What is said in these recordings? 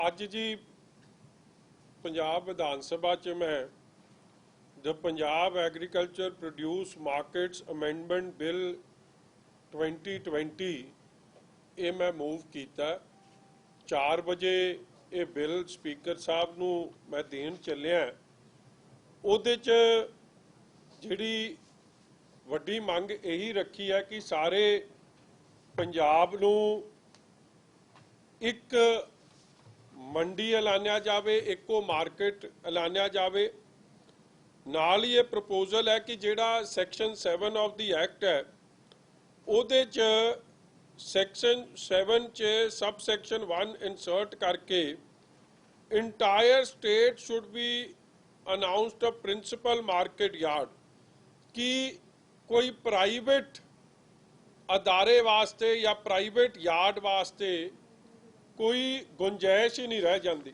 ਅੱਜ ਜੀ पंजाब विधान सभा च मैं the Punjab agriculture produce markets amendment bill 2020 ये मैं मूव किया। 4 बजे ये बिल स्पीकर साहब नूं मैं देन चलिया। उहदे च जिहड़ी वड्डी मंग यही रखी है कि सारे पंजाब नूं एक मंडी ऐलानिया जाए, एको मार्केट ऐलानिया जाए। नाल ही ये प्रपोजल है कि जिहड़ा सैक्शन 7 ऑफ द एक्ट है उहदे च सैक्शन 7 च सब सैक्शन 1 इंसर्ट करके entire state should be announced a principal market yard कि कोई प्राइवेट अदारे वास्ते या प्राइवेट यार्ड वास्ते कोई गुंजाइश ही नहीं रह जाती।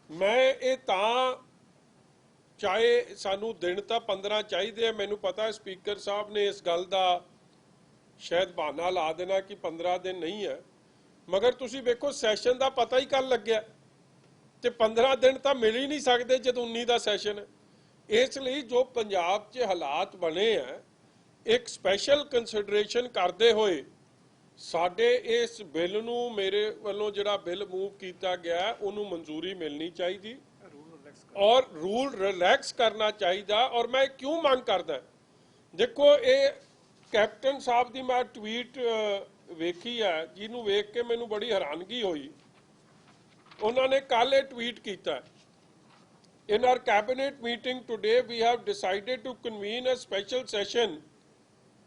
मैं ये चाहे सानू दिन तो 15 चाहिए, मैनू पता स्पीकर साहब ने इस गल का शायद बहाना ला देना कि 15 दिन नहीं है, मगर तुसी वेखो सैशन का पता ही कल लग्या ते 15 दिन तो मिल ही नहीं सकते जब 19 का सैशन है। इसलिए जो पंजाब च हालात बने हैं एक स्पैशल कंसिडरेशन करते हुए साडे इस बिल नूं मेरे वालों जिहड़ा बिल मूव किया गया उन्होंने मंजूरी मिलनी चाहिए और रूल रिलैक्स करना चाहिए। और मैं क्यों मांग करदा, देखो ये कैप्टन साहब की मैं ट्वीट वेखी है जिन्हों वेख के मैनू बड़ी हैरानगी हुई। उन्होंने कल ये ट्वीट किया, in our cabinet meeting today we have decided to convene a special session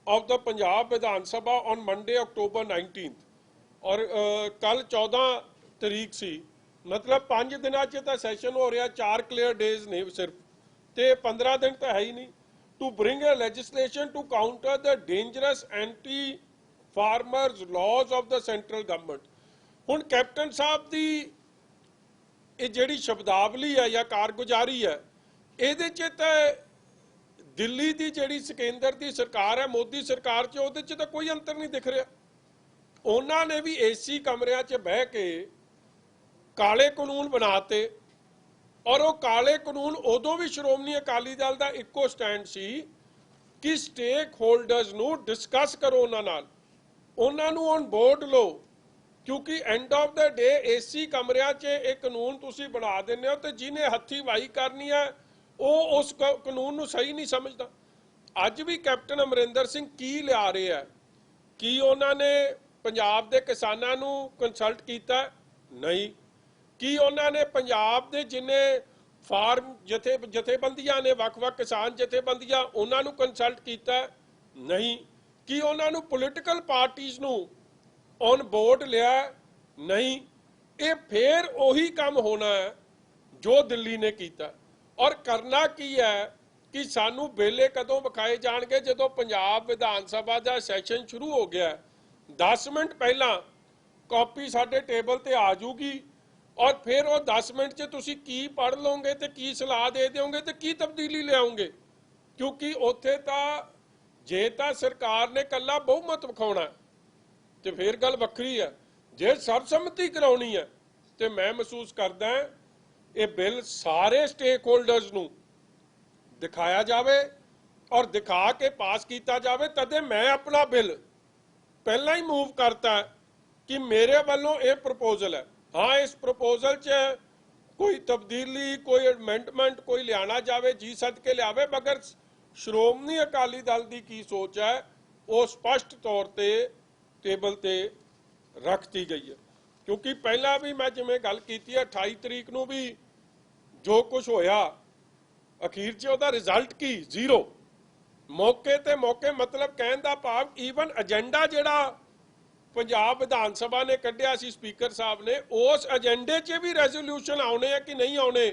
of the Punjab Vidhan Sabha on Monday अक्टूबर 19 और कल 14 तरीक सी, मतलब 5 दिनों तो सैशन हो रहा, 4 क्लियर डेज ने सिर्फ, तो 15 दिन तो है ही नहीं। To bring a legislation to counter the dangerous anti farmers laws of the central government. हुण कैप्टन साहब की ये जिहड़ी शब्दावली है या कारगुजारी है इहदे च तां दिल्ली की जिहड़ी केंद्र की सरकार है मोदी सरकार च उहदे च तां कोई अंतर नहीं दिख रहा। उन्होंने भी एसी कमरिया च बह के काले कानून बनाते और वो काले कानून उदों भी श्रोमणी अकाली दल का इक्को स्टैंड सी कि स्टेक होल्डर्स नूं डिस्कस करो, उन्होंने ऑन बोर्ड लो, क्योंकि end of the day AC कमरिया च एक कानून तुसी बना देने हो तो जिन्हें हथी वाही करनी है वो उस कानून नूं सही नहीं समझता। अज भी कैप्टन अमरिंदर सिंह की लिया रहे हैं कि उन्होंने पंजाब के किसानों नूं कंसल्ट किया नहीं, कि उन्होंने पंजाब के जिन्हें फार्म जथेबंदियां ने वख-वख किसान जथेबंदियां उन्होंने कंसल्ट किया नहीं, कि उन्होंने पोलिटिकल पार्टीज नूं ऑन बोर्ड लिया नहीं। ये फिर उही काम होना है जो दिल्ली ने किया। और करना की है कि सानू बेले कदों विखाए जाणगे जदों पंजाब विधान सभा का सैशन शुरू हो गया, 10 मिनट पहला कॉपी साडे टेबल ते आ जूगी और फिर वो 10 मिनट च तुसी की पढ़ लोगे तो की सलाह दे दोगे तो की तब्दीली लियाओगे, क्योंकि उत्थे तां जे तां सरकार ने कल्ला बहुमत विखाउणा तो फिर गल वक्री है, जे सर्वसम्मति कराउणी है तो मैं महसूस करदा ये बिल सारे स्टेक होल्डर्स नूं दिखाया जाए और दिखा के पास किया जाए। तदे मैं अपना बिल पहला ही मूव करता कि मेरे वालों ये प्रपोजल है। हाँ, इस प्रपोजल च कोई तब्दीली कोई अमेंडमेंट कोई लियाना जाए जी सदके लियावे, मगर श्रोमणी अकाली दल की की सोच है वो स्पष्ट तौर पर टेबल ते रखती गई है। क्योंकि पहला भी मैं जिवें गल की 28 तरीक नूं भी जो कुछ होया अखीर च उहदा रिजल्ट की जीरो, मौके ते मौके, मतलब कहण दा भाव ईवन एजेंडा जिहड़ा पंजाब विधान सभा ने कढ़िया सी स्पीकर साहब ने उस एजेंडे च भी रेजोल्यूशन आने कि नहीं आने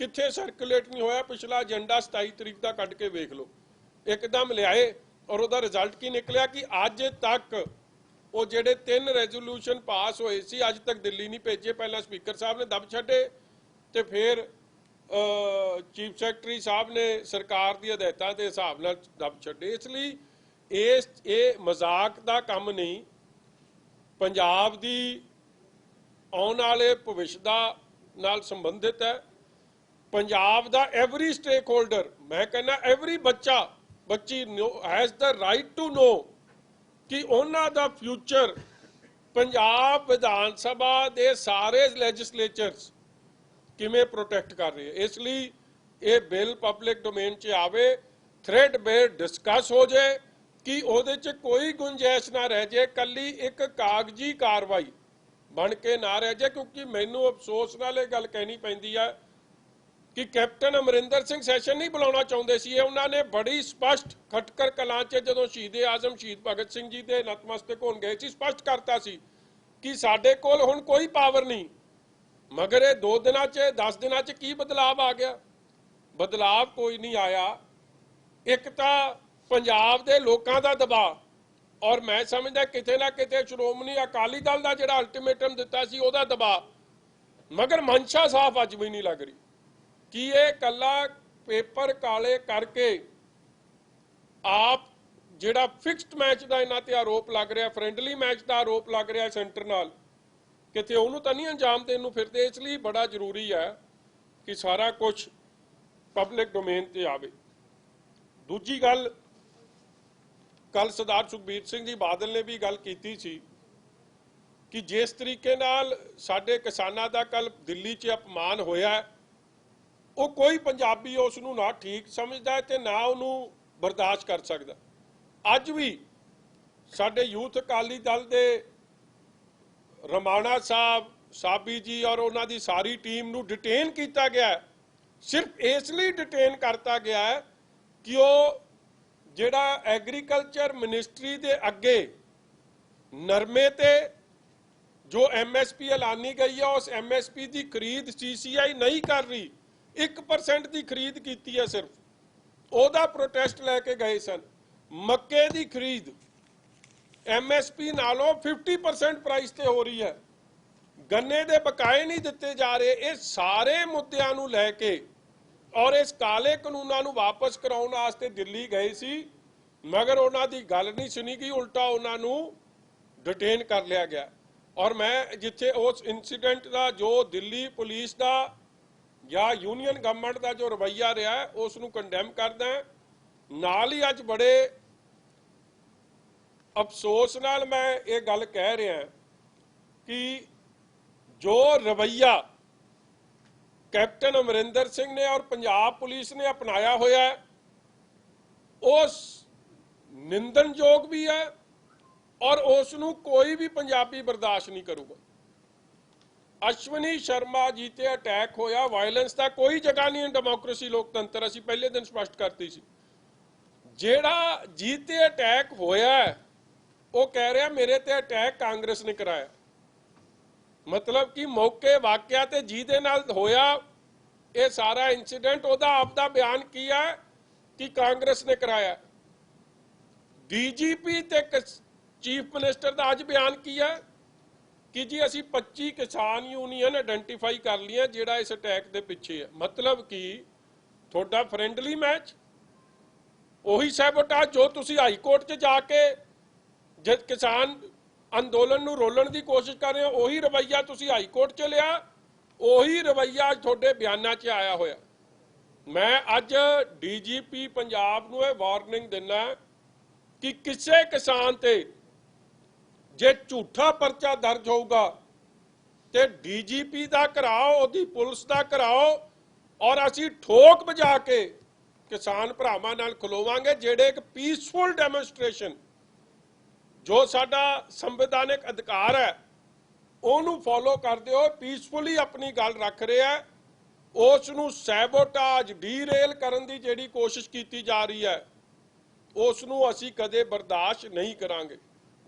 कित्थे सर्कुलेट नहीं होया। पिछला एजेंडा 27 तरीक का कढ़ के वेख लो, एकदम लियाए और उहदा रिजल्ट की निकलिया कि अज तक वो जिहड़े 3 रेजोल्यूशन पास होए सी अज तक दिल्ली नहीं भेजे। पहला स्पीकर साहब ने दब छड्डे ते फिर चीफ सैकटरी साहब ने सरकार की हदायतों के हिसाब नाल दब छड्डे। इसलिए ये मजाक का काम नहीं। पंजाब की ਆਉਣ ਵਾਲੇ ਭਵਿੱਖ ਦਾ ਨਾਲ ਸੰਬੰਧਿਤ ਹੈ। ਪੰਜਾਬ ਦਾ ਐਵਰੀ ਸਟੇਕ ਹੋਲਡਰ, ਮੈਂ ਕਹਿੰਦਾ ਐਵਰੀ ਬੱਚੀ has the right to know ਕਿ ਉਹਨਾਂ ਦਾ ਫਿਊਚਰ ਪੰਜਾਬ ਵਿਧਾਨ ਸਭਾ ਦੇ ਸਾਰੇ ਲੈਜਿਸਲੇਚਰਸ ਕਿਵੇਂ ਪ੍ਰੋਟੈਕਟ ਕਰ ਰਹੇ। ਇਸ ਲਈ ਇਹ ਬਿੱਲ ਪਬਲਿਕ ਡੋਮੇਨ 'ਚ ਆਵੇ, ਥ੍ਰੈਡ ਬੇਰ ਡਿਸਕਸ ਹੋ ਜਾਏ ਕਿ ਉਹਦੇ 'ਚ ਕੋਈ ਗੁੰਜਾਇਸ਼ ਨਾ ਰਹਿ ਜਾਏ, ਕੱਲੀ ਇੱਕ ਕਾਗਜ਼ੀ ਕਾਰਵਾਈ ਬਣ ਕੇ ਨਾ ਰਹਿ ਜਾਏ। ਕਿਉਂਕਿ ਮੈਨੂੰ ਅਫਸੋਸ ਨਾਲ ਇਹ ਗੱਲ ਕਹਿਣੀ ਪੈਂਦੀ ਹੈ ਕਿ ਕੈਪਟਨ ਅਮਰਿੰਦਰ ਸਿੰਘ ਸੈਸ਼ਨ ਨਹੀਂ ਬੁਲਾਉਣਾ ਚਾਹੁੰਦੇ ਸੀ। ਉਹਨਾਂ ਨੇ ਬੜੀ ਸਪਸ਼ਟ ਖਟਕਰ ਕਲਾਂ 'ਚ ਜਦੋਂ ਸ਼ਹੀਦ ਆਜ਼ਮ ਸ਼ਹੀਦ ਭਗਤ ਸਿੰਘ ਜੀ ਦੇ ਨਤਮਸਤਕ ਹੋਣ ਗਏ ਸੀ, ਸਪਸ਼ਟ ਕਰਤਾ ਸੀ ਕਿ ਸਾਡੇ ਕੋਲ ਹੁਣ ਕੋਈ ਪਾਵਰ ਨਹੀਂ। ਮਗਰ ਇਹ 2 ਦਿਨਾਂ 'ਚ 10 ਦਿਨਾਂ 'ਚ ਕੀ ਬਦਲਾਵ ਆ ਗਿਆ? ਬਦਲਾਵ ਕੋਈ ਨਹੀਂ ਆਇਆ। ਇੱਕ ਤਾਂ ਪੰਜਾਬ ਦੇ ਲੋਕਾਂ ਦਾ ਦਬਾਅ, ਔਰ ਮੈਂ ਸਮਝਦਾ ਕਿਤੇ ਨਾ ਕਿਤੇ ਸ਼੍ਰੋਮਣੀ ਅਕਾਲੀ ਦਲ ਦਾ ਜਿਹੜਾ ਅਲਟੀਮੇਟਮ ਦਿੱਤਾ ਸੀ ਉਹਦਾ ਦਬਾਅ, ਮਗਰ ਮਨਸ਼ਾ ਸਾਫ਼ ਅੱਜ ਵੀ ਨਹੀਂ ਲੱਗ ਰਹੀ ਕਿ ਇਹ ਕੱਲਾ ਪੇਪਰ ਕਾਲੇ ਕਰਕੇ ਆਪ ਜਿਹੜਾ ਫਿਕਸਡ ਮੈਚ ਦਾ ਇਹਨਾਂ ਤੇ ਆਰੋਪ ਲੱਗ ਰਿਹਾ, ਫਰੈਂਡਲੀ ਮੈਚ ਦਾ ਆਰੋਪ ਲੱਗ ਰਿਹਾ ਸੈਂਟਰ ਨਾਲ, ਕਿਤੇ ਉਹਨੂੰ ਤਾਂ ਨਹੀਂ ਅੰਜਾਮ ਦੇਣ ਨੂੰ ਫਿਰਦੇ। ਇਸ ਲਈ ਬੜਾ ਜ਼ਰੂਰੀ ਹੈ ਕਿ ਸਾਰਾ ਕੁਝ ਪਬਲਿਕ ਡੋਮੇਨ ਤੇ ਆਵੇ। ਦੂਜੀ ਗੱਲ, ਕੱਲ ਸਰਦਾਰ ਸੁਖਬੀਰ ਸਿੰਘ ਜੀ ਬਾਦਲ ਨੇ ਵੀ ਗੱਲ ਕੀਤੀ ਸੀ ਕਿ ਜਿਸ ਤਰੀਕੇ ਨਾਲ ਸਾਡੇ ਕਿਸਾਨਾਂ ਦਾ ਕੱਲ ਦਿੱਲੀ 'ਚ ਅਪਮਾਨ ਹੋਇਆ, ਉਹ ਕੋਈ ਪੰਜਾਬੀ ਉਸ ਨੂੰ ਨਾ ਠੀਕ ਸਮਝਦਾ ਤੇ ਨਾ ਉਹਨੂੰ ਬਰਦਾਸ਼ਤ ਕਰ ਸਕਦਾ। ਅੱਜ ਵੀ ਸਾਡੇ ਯੂਥ ਅਕਾਲੀ ਦਲ ਦੇ ਰਮਾਣਾ ਸਾਹਿਬ, ਸਾਬੀ ਜੀ ਔਰ ਉਹਨਾਂ ਦੀ ਸਾਰੀ ਟੀਮ ਨੂੰ ਡਿਟੇਨ ਕੀਤਾ ਗਿਆ। ਸਿਰਫ ਇਸ ਲਈ ਡਿਟੇਨ ਕਰਤਾ ਗਿਆ ਹੈ ਕਿ ਉਹ ਜਿਹੜਾ ਐਗਰੀਕਲਚਰ ਮਿਨਿਸਟਰੀ ਦੇ ਅੱਗੇ ਨਰਮੇ ਤੇ ਜੋ ਐਮਐਸਪੀ ਐਲਾਨੀ ਗਈ ਹੈ, ਉਸ ਐਮਐਸਪੀ ਦੀ ਖਰੀਦ ਸੀਸੀਆਈ ਨਹੀਂ ਕਰ ਰਹੀ, 1% ਦੀ ਖਰੀਦ ਕੀਤੀ ਹੈ ਸਿਰਫ, ਉਹਦਾ ਪ੍ਰੋਟੈਸਟ ਲੈ ਕੇ ਗਏ ਸਨ। ਮੱਕੇ ਦੀ ਖਰੀਦ ਐਮਐਸਪੀ ਨਾਲੋਂ 50% ਪ੍ਰਾਈਸ ਤੇ ਹੋ ਰਹੀ ਹੈ। ਗੰਨੇ ਦੇ ਬਕਾਏ ਨਹੀਂ ਦਿੱਤੇ ਜਾ ਰਹੇ। ਇਹ ਸਾਰੇ ਮੁੱਦਿਆਂ ਨੂੰ ਲੈ ਕੇ ਔਰ ਇਸ ਕਾਲੇ ਕਾਨੂੰਨਾਂ ਨੂੰ ਵਾਪਸ ਕਰਾਉਣ ਵਾਸਤੇ ਦਿੱਲੀ ਗਏ ਸੀ, ਮਗਰ ਉਹਨਾਂ ਦੀ ਗੱਲ ਨਹੀਂ ਸੁਣੀ ਗਈ, ਉਲਟਾ ਉਹਨਾਂ ਨੂੰ ਡਿਟੇਨ ਕਰ ਲਿਆ ਗਿਆ। ਔਰ ਮੈਂ ਜਿੱਥੇ ਉਸ ਇਨਸੀਡੈਂਟ ਦਾ ਜੋ ਦਿੱਲੀ ਪੁਲਿਸ ਦਾ ਜਾਂ ਯੂਨੀਅਨ ਗਵਰਨਮੈਂਟ ਦਾ ਜੋ ਰਵੱਈਆ ਰਿਹਾ ਉਸ ਨੂੰ ਕੰਡੈਮ ਕਰਦਾ। ਨਾਲ ਹੀ ਅੱਜ ਬੜੇ ਅਫਸੋਸ ਨਾਲ ਮੈਂ ਇਹ ਗੱਲ ਕਹਿ ਰਿਹਾ ਕਿ ਜੋ ਰਵੱਈਆ ਕੈਪਟਨ ਅਮਰਿੰਦਰ ਸਿੰਘ ਨੇ ਔਰ ਪੰਜਾਬ ਪੁਲਿਸ ਨੇ ਅਪਣਾਇਆ ਹੋਇਆ ਉਸ ਨਿੰਦਣਯੋਗ ਵੀ ਹੈ ਔਰ ਉਸ ਨੂੰ ਕੋਈ ਵੀ ਪੰਜਾਬੀ ਬਰਦਾਸ਼ਤ ਨਹੀਂ ਕਰੂਗਾ। ਅਸ਼ਵਨੀ ਸ਼ਰਮਾ ਜੀ ਤੇ ਅਟੈਕ ਹੋਇਆ, ਵਾਇਲੈਂਸ ਦਾ ਕੋਈ ਜਗ੍ਹਾ ਨਹੀਂ ਹੈ ਡੈਮੋਕ੍ਰੇਸੀ ਲੋਕਤੰਤਰ, ਅਸੀਂ ਪਹਿਲੇ ਦਿਨ ਸਪਸ਼ਟ ਕਰਤੀ ਸੀ। ਜਿਹੜਾ ਜੀ ਤੇ ਅਟੈਕ ਹੋਇਆ ਉਹ ਕਹਿ ਰਿਹਾ ਮੇਰੇ ਤੇ ਅਟੈਕ ਕਾਂਗਰਸ ਨੇ ਕਰਾਇਆ, ਮਤਲਬ ਕਿ ਮੌਕੇ ਵਾਕਿਆ ਤੇ ਜੀ ਦੇ ਨਾਲ ਹੋਇਆ ਇਹ ਸਾਰਾ ਇਨਸੀਡੈਂਟ, ਉਹਦਾ ਆਪਦਾ ਬਿਆਨ ਕੀ ਹੈ ਕਿ ਕਾਂਗਰਸ ਨੇ ਕਰਾਇਆ। ਡੀਜੀਪੀ ਤੇ ਚੀਫ ਮਿਨਿਸਟਰ ਦਾ ਅੱਜ ਬਿਆਨ ਕੀ ਹੈ ਕਿ ਜੀ ਅਸੀਂ 25 ਕਿਸਾਨ ਯੂਨੀਅਨ ਆਇਡੈਂਟੀਫਾਈ ਕਰ ਲਈਆਂ ਜਿਹੜਾ ਇਸ ਅਟੈਕ ਦੇ ਪਿੱਛੇ ਹੈ। ਮਤਲਬ ਕਿ ਤੁਹਾਡਾ ਫਰੈਂਡਲੀ ਮੈਚ ਉਹੀ ਸੈਬੋਟੇਜ ਜੋ ਤੁਸੀਂ ਹਾਈ ਕੋਰਟ 'ਚ ਜਾ ਕੇ ਜਦ ਕਿਸਾਨ ਅੰਦੋਲਨ ਨੂੰ ਰੋਲਣ ਦੀ ਕੋਸ਼ਿਸ਼ ਕਰ ਰਹੇ ਹੋ, ਉਹੀ ਰਵੱਈਆ ਤੁਸੀਂ ਹਾਈ ਕੋਰਟ 'ਚ ਲਿਆ, ਉਹੀ ਰਵੱਈਆ ਤੁਹਾਡੇ ਬਿਆਨਾਂ 'ਚ ਆਇਆ ਹੋਇਆ। ਮੈਂ ਅੱਜ ਡੀਜੀਪੀ ਪੰਜਾਬ ਨੂੰ ਇਹ ਵਾਰਨਿੰਗ ਦਿੰਦਾ ਕਿ ਕਿਸੇ ਕਿਸਾਨ ਤੇ ਜੇ ਝੂਠਾ ਪਰਚਾ ਦਰਜ ਹੋਊਗਾ ਤੇ ਡੀਜੀਪੀ ਦਾ ਕਰਾਓ, ਉਹਦੀ ਪੁਲਿਸ ਦਾ ਕਰਾਓ, ਔਰ ਅਸੀਂ ਠੋਕ ਵਜਾ ਕੇ ਕਿਸਾਨ ਭਰਾਵਾਂ ਨਾਲ ਖਲੋਵਾਂਗੇ ਜਿਹੜੇ ਇੱਕ ਪੀਸਫੁਲ ਡੈਮੋਨਸਟ੍ਰੇਸ਼ਨ ਜੋ ਸਾਡਾ ਸੰਵਿਧਾਨਕ ਅਧਿਕਾਰ ਹੈ ਉਹਨੂੰ ਫੋਲੋ ਕਰਦੇ ਹੋ, ਪੀਸਫੁਲੀ ਆਪਣੀ ਗੱਲ ਰੱਖ ਰਿਹਾ, ਉਸ ਨੂੰ ਸੈਬੋਟੇਜ ਡੀਰੇਲ ਕਰਨ ਦੀ ਜਿਹੜੀ ਕੋਸ਼ਿਸ਼ ਕੀਤੀ ਜਾ ਰਹੀ ਹੈ ਉਸ ਨੂੰ ਅਸੀਂ ਕਦੇ ਬਰਦਾਸ਼ਤ ਨਹੀਂ ਕਰਾਂਗੇ।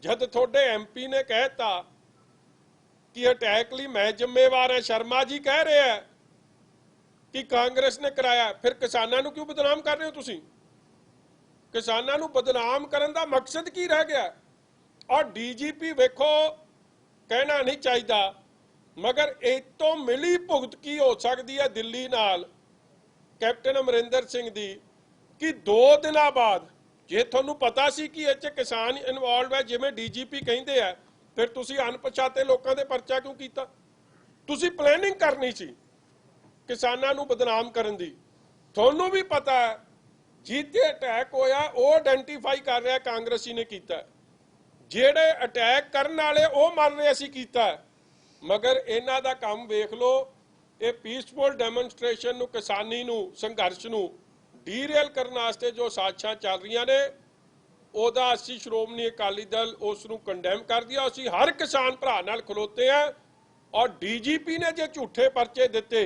ਜਦ ਤੁਹਾਡੇ ਐਮਪੀ ਨੇ ਕਹਿਤਾ ਕਿ ਅਟੈਕ ਲਈ ਮੈਂ ਜ਼ਿੰਮੇਵਾਰ ਹਾਂ, ਸ਼ਰਮਾ ਜੀ ਕਹਿ ਰਹੇ ਹੈ ਕਿ ਕਾਂਗਰਸ ਨੇ ਕਰਾਇਆ, ਫਿਰ ਕਿਸਾਨਾਂ ਨੂੰ ਕਿਉਂ ਬਦਨਾਮ ਕਰ ਰਹੇ ਹੋ ਤੁਸੀਂ? ਕਿਸਾਨਾਂ ਨੂੰ ਬਦਨਾਮ ਕਰਨ ਦਾ ਮਕਸਦ ਕੀ ਰਹਿ ਗਿਆ? ਔਰ ਡੀਜੀਪੀ ਵੇਖੋ ਕਹਿਣਾ ਨਹੀਂ ਚਾਹੀਦਾ, ਮਗਰ ਇਹ ਤੋਂ ਮਿਲੀ ਭੁਗਤ ਕੀ ਹੋ ਸਕਦੀ ਹੈ ਦਿੱਲੀ ਨਾਲ ਕੈਪਟਨ ਅਮਰਿੰਦਰ ਸਿੰਘ ਦੀ ਕਿ 2 ਦਿਨਾਂ ਬਾਅਦ ਜੇ ਤੁਹਾਨੂੰ ਪਤਾ ਸੀ ਕਿ ਇਹ 'ਚ ਕਿਸਾਨ ਇਨਵੋਲਵ ਹੈ ਜਿਵੇਂ ਡੀਜੀਪੀ ਕਹਿੰਦੇ ਆ, ਫਿਰ ਤੁਸੀਂ ਅਣਪਛਾਤੇ ਲੋਕਾਂ ਦੇ ਪਰਚਾ ਕਿਉਂ ਕੀਤਾ? ਤੁਸੀਂ ਪਲੈਨਿੰਗ ਕਰਨੀ ਸੀ ਕਿਸਾਨਾਂ ਨੂੰ ਬਦਨਾਮ ਕਰਨ ਦੀ। ਤੁਹਾਨੂੰ ਵੀ ਪਤਾ ਹੈ ਜਿਹਤੇ ਅਟੈਕ ਹੋਇਆ ਉਹ ਆਇਡੈਂਟੀਫਾਈ ਕਰ ਰਿਹਾ ਕਾਂਗਰਸੀ ਨੇ ਕੀਤਾ, ਜਿਹੜੇ ਅਟੈਕ ਕਰਨ ਵਾਲੇ ਉਹ ਮੰਨ ਰਹੇ ਅਸੀਂ ਕੀਤਾ, ਮਗਰ ਇਹਨਾਂ ਦਾ ਕੰਮ ਵੇਖ ਲਓ। ਇਹ ਪੀਸਫੁਲ ਡੈਮੋਨਸਟ੍ਰੇਸ਼ਨ ਨੂੰ, ਕਿਸਾਨੀ ਨੂੰ, ਸੰਘਰਸ਼ ਨੂੰ ਡੀਰੇਲ ਕਰਨ ਵਾਸਤੇ ਜੋ ਸਾਜ਼ਿਸ਼ਾਂ ਚੱਲ ਰਹੀਆਂ ਨੇ, ਉਹਦਾ ਅਸੀਂ ਸ਼੍ਰੋਮਣੀ ਅਕਾਲੀ ਦਲ ਉਸ ਨੂੰ ਕੰਡੈਮ ਕਰਦੀ ਆ। ਅਸੀਂ ਹਰ ਕਿਸਾਨ ਭਰਾ ਨਾਲ ਖਲੋਤੇ ਆ ਔਰ ਡੀਜੀਪੀ ਨੇ ਜੇ ਝੂਠੇ ਪਰਚੇ ਦਿੱਤੇ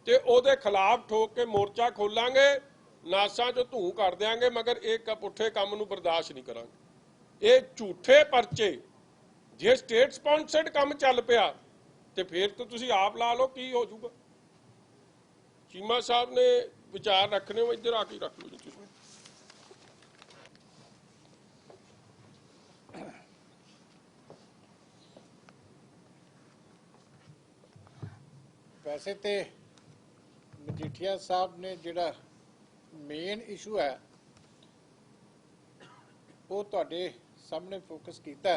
ਤੇ ਉਹਦੇ ਖਿਲਾਫ ਠੋਕ ਕੇ ਮੋਰਚਾ ਖੋਲਾਂਗੇ, ਨਾਸਾਂ 'ਚੋਂ ਧੂੰ ਕੱਢ ਦਿਆਂਗੇ, ਮਗਰ ਇਹ ਪੁੱਠੇ ਕੰਮ ਨੂੰ ਬਰਦਾਸ਼ਤ ਨਹੀਂ ਕਰਾਂਗੇ। ਇਹ ਝੂਠੇ ਪਰਚੇ ਜੇ ਸਟੇਟ ਸਪਾਂਸਰਡ ਕੰਮ ਚੱਲ ਪਿਆ ਤੇ ਫਿਰ ਤਾਂ ਤੁਸੀਂ ਆਪ ਲਾ ਲਓ ਕੀ ਹੋ ਜਾਊਗਾ। ਚੀਮਾ ਸਾਹਿਬ ਨੇ ਵਿਚਾਰ ਰੱਖਣੇ ਹੋ, ਇੱਧਰ ਆ ਕੇ ਰੱਖ ਲਓ ਜੀ ਤੁਸੀਂ। वैसे तो मजीठिया साहब ने जिहड़ा मेन इशू है वो तुहाडे सामने फोकस किया।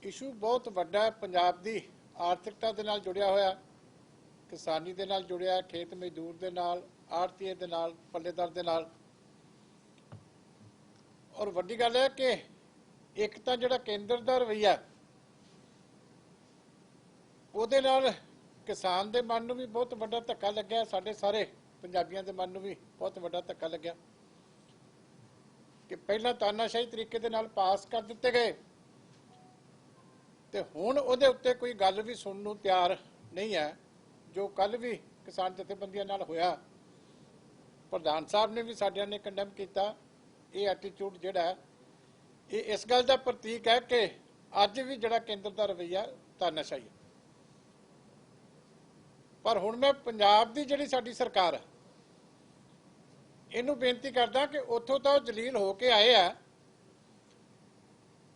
इशू बहुत वड्डा है, पंजाब की आर्थिकता दे नाल जुड़िया होया, किसानी दे नाल जुड़िया, खेत मजदूर दे नाल, आड़तीए दे नाल, पल्लेदार दे नाल। और वड्डी गल है कि एक तो जिहड़ा केंद्र दा रवैया ਉਹਦੇ ਨਾਲ किसान के मन में भी बहुत बड़ा धक्का लग्या, साढ़े सारे पंजाबियों के मन में भी बहुत बड़ा धक्का लग्या कि पहला तानाशाही तरीके दे नाल पास कर दिते गए तो हुण उहदे उत्ते कोई गल भी सुनने नूं तैयार नहीं है। जो कल भी किसान जथेबंदियां नाल होया, प्रधान साहब ने भी साडियां ने कंडैम किया। ये एटीट्यूड जिहड़ा ये इस गल का प्रतीक है कि अज भी जिहड़ा केंद्र का रवैया तानाशाही है। पर हुण मैं पंजाब की जिहड़ी साडी सरकार है इहनूं बेनती करदा कि उत्थों तो जलील हो के आए आ,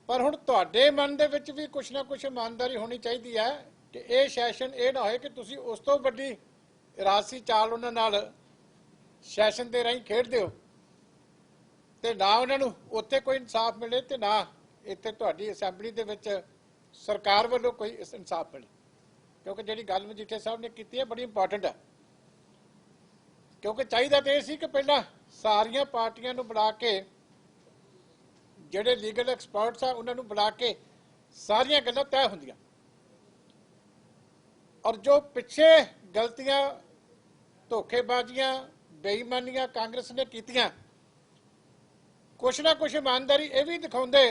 पर हुण तुहाडे मन दे विच भी कुछ ना कुछ ईमानदारी होनी चाहिए है कि यह सैशन ये ना होए कि तुसीं उस तो वड्डी राजसी चाल उन्हां नाल सैशन दे राहीं खेडदे हो ते ना उन्हां नूं उत्थे कोई इंसाफ मिले ते ना इत्थे तुहाडी असैंबली दे विच सरकार वल्लों कोई इंसाफ मिले। क्योंकि जी गल मजीठे साहब ने की है बड़ी इंपॉर्टेंट है, क्योंकि चाहिए तो यह कि पहला सारिया पार्टियां बुला के जोड़े लीगल एक्सपर्ट्स आ उन्होंने बुला के सारिया गल्लां तय होंदियां, और जो पिछे गलतियां धोखेबाजियां बेईमानियां कांग्रेस ने कीतियां कुछ ना कुछ ईमानदारी ये भी दिखाउंदे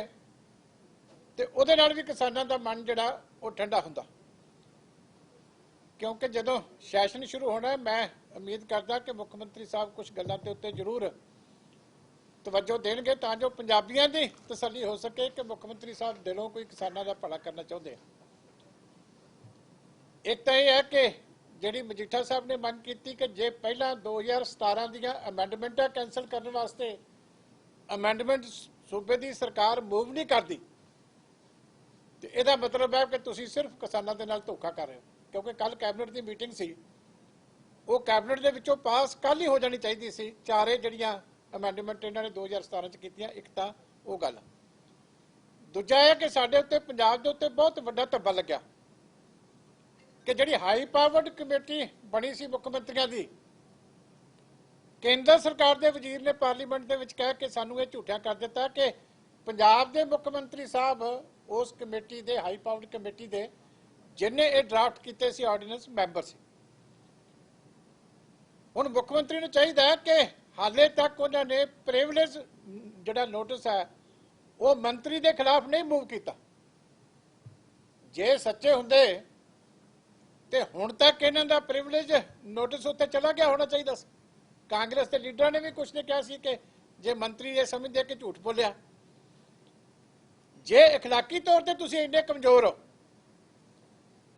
ते उहदे नाल भी किसानां दा मन जिहड़ा वो ठंडा हुंदा। क्योंकि जदों सैशन शुरू होना है मैं उम्मीद करदा कि मुख्यमंत्री साहब कुछ गल्लां दे उत्ते जरूर तवज्जो देणगे तां जो पंजाबियां दी तसल्ली हो सके कि मुख्यमंत्री साहब दिलों कोई किसानां दा भला करना चाहुंदे हैं। एक तो यह है कि जिहड़ी मजीठा साहब ने मंग की कि जे पहला 2017 दीयां अमेंडमेंटां कैंसल करने वास्ते अमेंडमेंट सूबे की सरकार मूव नहीं करती तो इसदा मतलब है कि तुसीं सिर्फ किसानां दे नाल धोखा कर रहे हो। क्योंकि कल कैबिनेट की मीटिंग सी, वो कैबिनेट के विचों पास कल ही हो जानी चाहिए सी चारे जड़ियां अमेंडमेंट इन्होंने 2017 च कीतियां। एक तो वो गल, दूजा है कि साडे उत्ते पंजाब दे उत्ते बहुत वड्डा धब्बा लग्या कि जिहड़ी हाई पावर्ड कमेटी बनी सी मुख्यमंत्रियों की, केंद्र सरकार के वजीर ने पार्लीमेंट के विच कह के सानू ये झूठा कर दिता कि पंजाब के मुख्यमंत्री साहब उस कमेटी के हाई पावर्ड कमेटी के जिन्हें ये ड्राफ्ट किए सी ऑर्डीनेंस मैंबर से। हुण मुख्यमंत्री नूं चाहिए है कि हाले तक उन्होंने प्रिविलेज जिहड़ा नोटिस है वो मंत्री के खिलाफ नहीं मूव किया। जे सच्चे हुंदे ते हुण तक इन्हां दा प्रिविलेज नोटिस उत्ते चला गया होना चाहिए। कांग्रेस के लीडर ने भी कुछ ने कहा सी कि जे मंत्री ये समझदे कि झूठ बोलिया, जे अखलाकी तौर पर तुसीं इन्ने कमजोर हो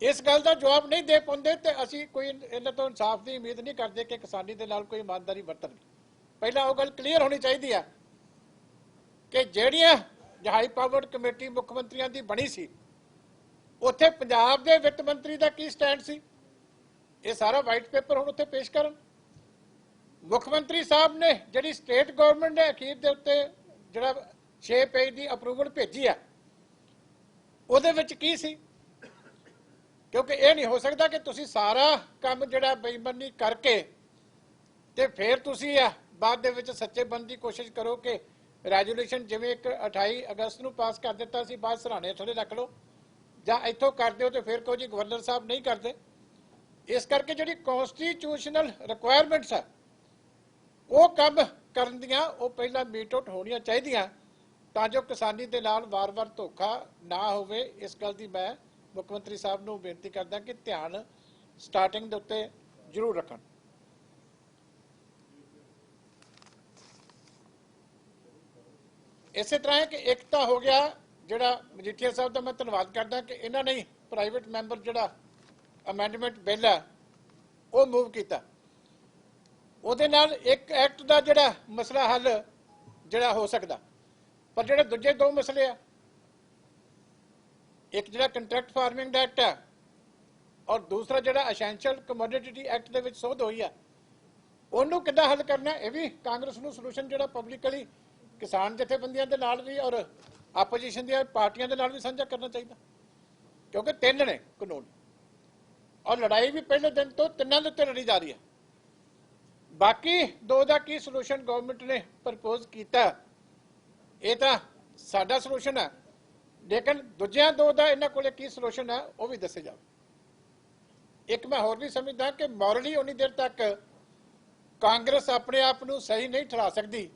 इस गल का जवाब नहीं दे पाते तो असी कोई इन्हां तो इंसाफ की उम्मीद नहीं करते कि किसानी के नाल कोई ईमानदारी बरतन। पहला वो गल क्लीयर होनी चाहिए है कि जिहड़ियां हाई पावर्ड कमेटी मुख्यमंत्रियों की बनी सी उत्थे पंजाब के वित्त मंत्री का की स्टैंड सी, ये सारा वाइट पेपर हुण उत्थे पेश करन। मुख्यमंत्री साहब ने जिहड़ी स्टेट गवर्नमेंट ने अखीर के उत्ते जिहड़ा 6 पेज की अप्रूवल भेजी है उहदे विच की सी क्योंकि ये नहीं हो सकता कि तुसी सारा काम जिहड़ा बेईमानी करके ਤੇ ਫਿਰ ਤੁਸੀਂ ਆ ਬਾਅਦ ਦੇ ਵਿੱਚ ਸੱਚੇ ਬਣਨ ਦੀ ਕੋਸ਼ਿਸ਼ ਕਰੋ ਕਿ ਰੈਜੂਲੇਸ਼ਨ ਜਿਵੇਂ ਇੱਕ 28 ਅਗਸਤ ਨੂੰ ਪਾਸ ਕਰ ਦਿੱਤਾ ਸੀ ਬਾਅਦ ਸਰਾਣੇ ਥੋੜੇ ਰੱਖ ਲਓ ਜਾਂ ਇੱਥੋਂ ਕਰ ਦਿਓ ਤੇ ਫਿਰ ਕਹੋ ਜੀ ਗਵਰਨਰ ਸਾਹਿਬ ਨਹੀਂ ਕਰਦੇ। ਇਸ ਕਰਕੇ ਜਿਹੜੀ ਕਨਸਟੀਟਿਊਸ਼ਨਲ ਰਿਕੁਆਇਰਮੈਂਟਸ ਆ ਉਹ ਕੰਮ ਕਰਨ ਦੀਆਂ ਉਹ ਪਹਿਲਾਂ ਮੀਟ ਆਊਟ ਹੋਣੀਆਂ ਚਾਹੀਦੀਆਂ ਤਾਂ ਜੋ ਕਿਸਾਨੀ ਦੇ ਨਾਲ ਵਾਰ-ਵਾਰ ਧੋਖਾ ਨਾ ਹੋਵੇ। ਇਸ ਗੱਲ ਦੀ ਮੈਂ ਮੁੱਖ ਮੰਤਰੀ ਸਾਹਿਬ ਨੂੰ ਬੇਨਤੀ ਕਰਦਾ ਕਿ ਧਿਆਨ ਸਟਾਰਟਿੰਗ ਦੇ ਉੱਤੇ ਜ਼ਰੂਰ ਰੱਖਣ। ਇਸੇ ਤਰ੍ਹਾਂ ਹੈ ਕਿ ਇੱਕ ਤਾਂ ਹੋ ਗਿਆ ਜਿਹੜਾ ਮਜੀਠੀਆ ਸਾਹਿਬ ਦਾ ਮੈਂ ਧੰਨਵਾਦ ਕਰਦਾ ਕਿ ਇਹਨਾਂ ਨੇ ਪ੍ਰਾਈਵੇਟ ਮੈਂਬਰ ਜਿਹੜਾ ਅਮੈਂਡਮੈਂਟ ਬਿੱਲ ਹੈ ਉਹ ਮੂਵ ਕੀਤਾ। ਉਹਦੇ ਨਾਲ ਇੱਕ ਐਕਟ ਦਾ ਜਿਹੜਾ ਮਸਲਾ ਹੱਲ ਜਿਹੜਾ ਹੋ ਸਕਦਾ, ਪਰ ਜਿਹੜੇ ਦੂਜੇ ਦੋ ਮਸਲੇ ਆ, ਇੱਕ ਜਿਹੜਾ ਕੰਟਰੈਕਟ ਫਾਰਮਿੰਗ ਦਾ ਐਕਟ ਹੈ ਔਰ ਦੂਸਰਾ ਜਿਹੜਾ ਅਸੈਂਸ਼ੀਅਲ ਕਮੋਡਿਟੀ ਐਕਟ ਦੇ ਵਿੱਚ ਸੋਧ ਹੋਈ ਆ, ਉਹਨੂੰ ਕਿੱਦਾਂ ਹੱਲ ਕਰਨਾ, ਇਹ ਵੀ ਕਾਂਗਰਸ ਨੂੰ ਸੋਲੂਸ਼ਨ ਜਿਹੜਾ ਪਬਲਿਕਲੀ ਕਿਸਾਨ ਜਥੇਬੰਦੀਆਂ ਦੇ ਨਾਲ ਵੀ ਔਰ ਆਪੋਜੀਸ਼ਨ ਦੀਆਂ ਪਾਰਟੀਆਂ ਦੇ ਨਾਲ ਵੀ ਸਾਂਝਾ ਕਰਨਾ ਚਾਹੀਦਾ। ਕਿਉਂਕਿ ਤਿੰਨ ਨੇ ਕਾਨੂੰਨ ਔਰ ਲੜਾਈ ਵੀ ਪਹਿਲੇ ਦਿਨ ਤੋਂ ਤਿੰਨਾਂ ਦੇ ਉੱਤੇ ਲੜੀ ਜਾ ਰਹੀ ਹੈ। ਬਾਕੀ ਦੋ ਦਾ ਕੀ ਸੋਲੂਸ਼ਨ ਗਵਰਨਮੈਂਟ ਨੇ ਪ੍ਰਪੋਜ਼ ਕੀਤਾ, ਇਹ ਤਾਂ ਸਾਡਾ ਸੋਲੂਸ਼ਨ ਹੈ, ਲੇਕਿਨ ਦੂਜਿਆਂ ਦੋ ਦਾ ਇਹਨਾਂ ਕੋਲੇ ਕੀ ਸੋਲੂਸ਼ਨ ਹੈ ਉਹ ਵੀ ਦੱਸੇ ਜਾਵੇ। ਇੱਕ ਮੈਂ ਹੋਰ ਵੀ ਸਮਝਦਾ ਕਿ ਮੋਰਲੀ ਉਨੀ ਦੇਰ ਤੱਕ ਕਾਂਗਰਸ ਆਪਣੇ ਆਪ ਨੂੰ ਸਹੀ ਨਹੀਂ ਠਹਿਰਾ ਸਕਦੀ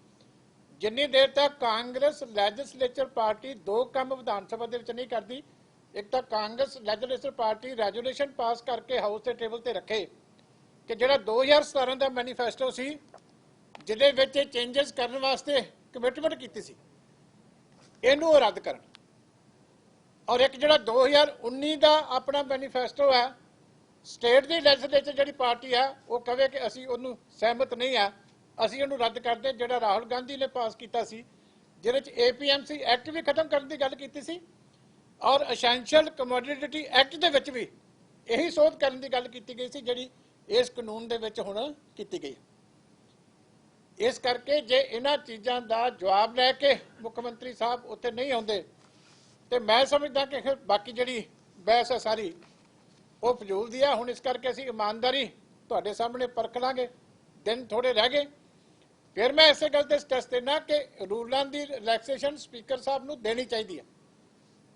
ਜਿੰਨੀ ਦੇਰ ਤੱਕ ਕਾਂਗਰਸ ਲੈਜਿਸਲੇਚਰ ਪਾਰਟੀ ਦੋ ਕੰਮ ਵਿਧਾਨ ਸਭਾ ਦੇ ਵਿੱਚ ਨਹੀਂ ਕਰਦੀ। ਇੱਕ ਤਾਂ ਕਾਂਗਰਸ ਲੈਜਿਸਲੇਚਰ ਪਾਰਟੀ ਰੈਜੂਲੇਸ਼ਨ ਪਾਸ ਕਰਕੇ ਹਾਊਸ ਦੇ ਟੇਬਲ ਤੇ ਰੱਖੇ ਕਿ ਜਿਹੜਾ 2017 ਦਾ ਮੈਨੀਫੈਸਟੋ ਸੀ ਜਿਹਦੇ ਵਿੱਚ ਚੇਂਜਸ ਕਰਨ ਵਾਸਤੇ ਕਮਿਟਮੈਂਟ ਕੀਤੀ ਸੀ ਇਹਨੂੰ ਉਹ ਰੱਦ ਕਰਨ, ਔਰ ਇੱਕ ਜਿਹੜਾ 2019 ਦਾ ਆਪਣਾ ਮੈਨੀਫੈਸਟੋ ਹੈ ਸਟੇਟ ਦੀ ਲੈਜਿਸਲੇਚਰ ਜਿਹੜੀ ਪਾਰਟੀ ਹੈ ਉਹ ਕਹੇ ਕਿ ਅਸੀਂ ਉਹਨੂੰ ਸਹਿਮਤ ਨਹੀਂ ਆ, ਅਸੀਂ ਉਹਨੂੰ ਰੱਦ ਕਰਦੇ। ਜਿਹੜਾ ਰਾਹੁਲ ਗਾਂਧੀ ਨੇ ਪਾਸ ਕੀਤਾ ਸੀ ਜਿਹਦੇ ਚ APMC ਐਕਟ ਵੀ ਖਤਮ ਕਰਨ ਦੀ ਗੱਲ ਕੀਤੀ ਸੀ ਔਰ ਅਸੈਂਸ਼ੀਅਲ ਕਮੋਡਿਟੀ ਐਕਟ ਦੇ ਵਿੱਚ ਵੀ ਇਹੀ ਸੋਧ ਕਰਨ ਦੀ ਗੱਲ ਕੀਤੀ ਗਈ ਸੀ ਜਿਹੜੀ ਇਸ ਕਾਨੂੰਨ ਦੇ ਵਿੱਚ ਹੁਣ ਕੀਤੀ ਗਈ। ਇਸ ਕਰਕੇ ਜੇ ਇਹਨਾਂ ਚੀਜ਼ਾਂ ਦਾ ਜਵਾਬ ਲੈ ਕੇ ਮੁੱਖ ਮੰਤਰੀ ਸਾਹਿਬ ਉੱਥੇ ਨਹੀਂ ਆਉਂਦੇ ਤੇ ਮੈਂ ਸਮਝਦਾ ਕਿ ਫਿਰ ਬਾਕੀ ਜਿਹੜੀ ਬਹਿਸ ਹੈ ਸਾਰੀ ਉਹ ਫਜ਼ੂਲ ਦੀ ਆ। ਹੁਣ ਇਸ ਕਰਕੇ ਅਸੀਂ ਇਮਾਨਦਾਰੀ ਤੁਹਾਡੇ ਸਾਹਮਣੇ ਪਰਖ ਲਾਂਗੇ, ਦਿਨ ਥੋੜੇ ਰਹਿ ਗਏ। ਫਿਰ ਮੈਂ ਇਸੇ ਗੱਲ ਤੇ ਸਟ੍ਰੈਸ ਦੇਣਾ ਕਿ ਰੂਲਾਂ ਦੀ ਰਿਲੈਕਸੇਸ਼ਨ ਸਪੀਕਰ ਸਾਹਿਬ ਨੂੰ ਦੇਣੀ ਚਾਹੀਦੀ ਹੈ,